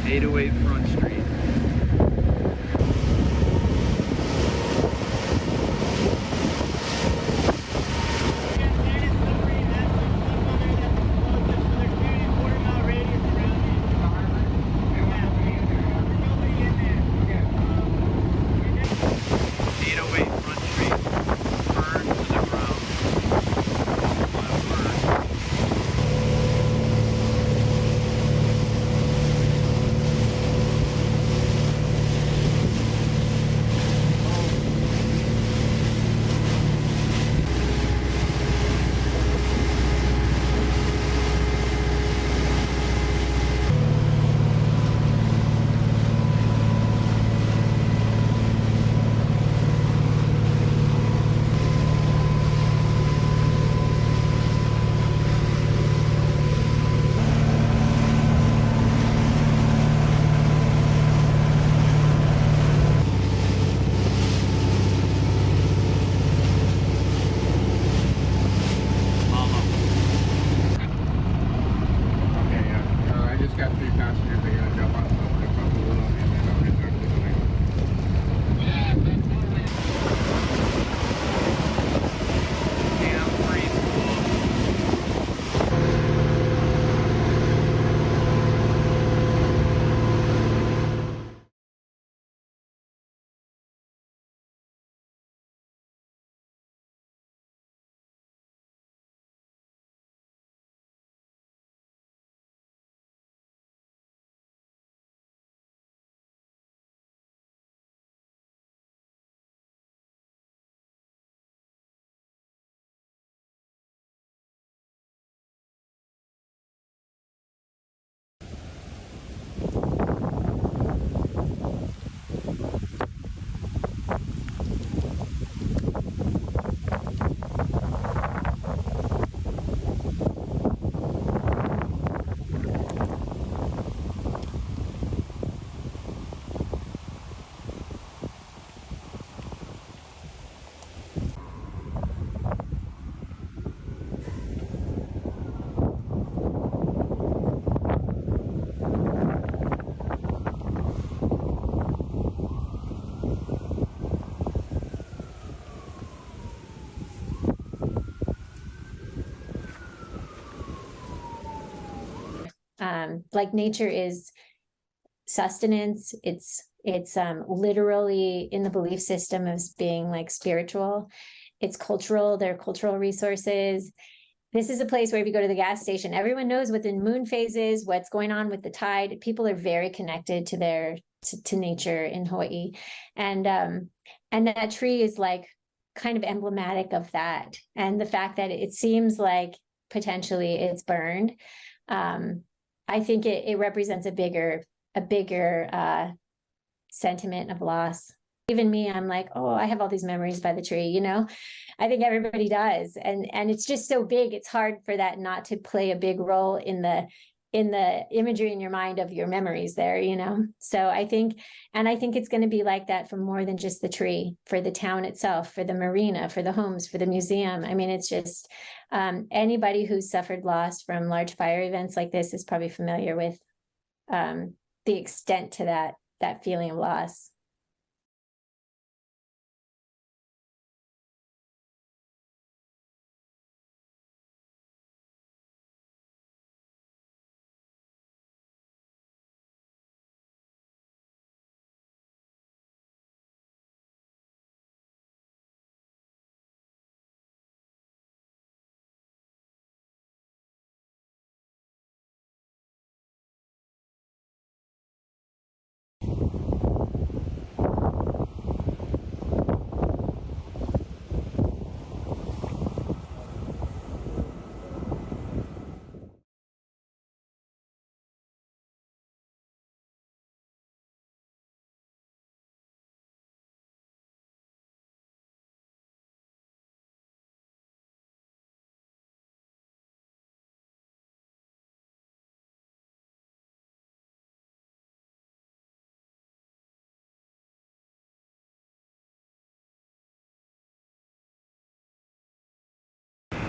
808 Front Street. Like nature is sustenance. It's literally in the belief system as being like spiritual. It's cultural. There are cultural resources. This is a place where if you go to the gas station, everyone knows what the moon phase is, what's going on with the tide. People are very connected to to nature in Hawaii, and that tree is like kind of emblematic of that. And the fact that it seems like potentially it's burned, I think it represents a bigger sentiment of loss. Even me, I'm like, oh, I have all these memories by the tree, you know? I think everybody does. And it's just so big, it's hard for that not to play a big role in the imagery in your mind of your memories there, you know? So I think it's going to be like that for more than just the tree, for the town itself, for the marina, for the homes, for the museum. I mean, it's just anybody who's suffered loss from large fire events like this is probably familiar with the extent to that feeling of loss.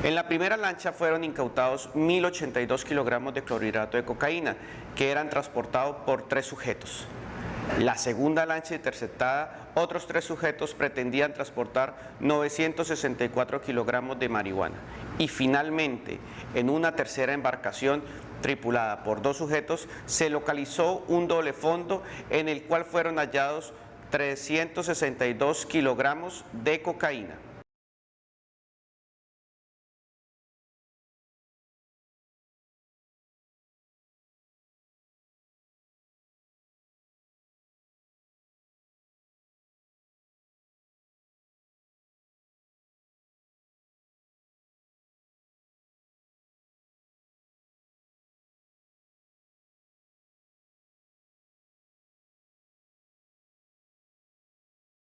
En la primera lancha fueron incautados 1.082 kilogramos de clorhidrato de cocaína, que eran transportados por 3 sujetos. La segunda lancha interceptada, otros 3 sujetos pretendían transportar 964 kilogramos de marihuana. Y finalmente, en una tercera embarcación tripulada por 2 sujetos, se localizó un doble fondo en el cual fueron hallados 362 kilogramos de cocaína.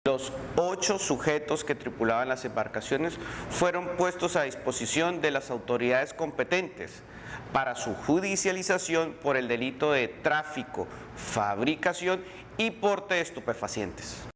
Los 8 sujetos que tripulaban las embarcaciones fueron puestos a disposición de las autoridades competentes para su judicialización por el delito de tráfico, fabricación y porte de estupefacientes.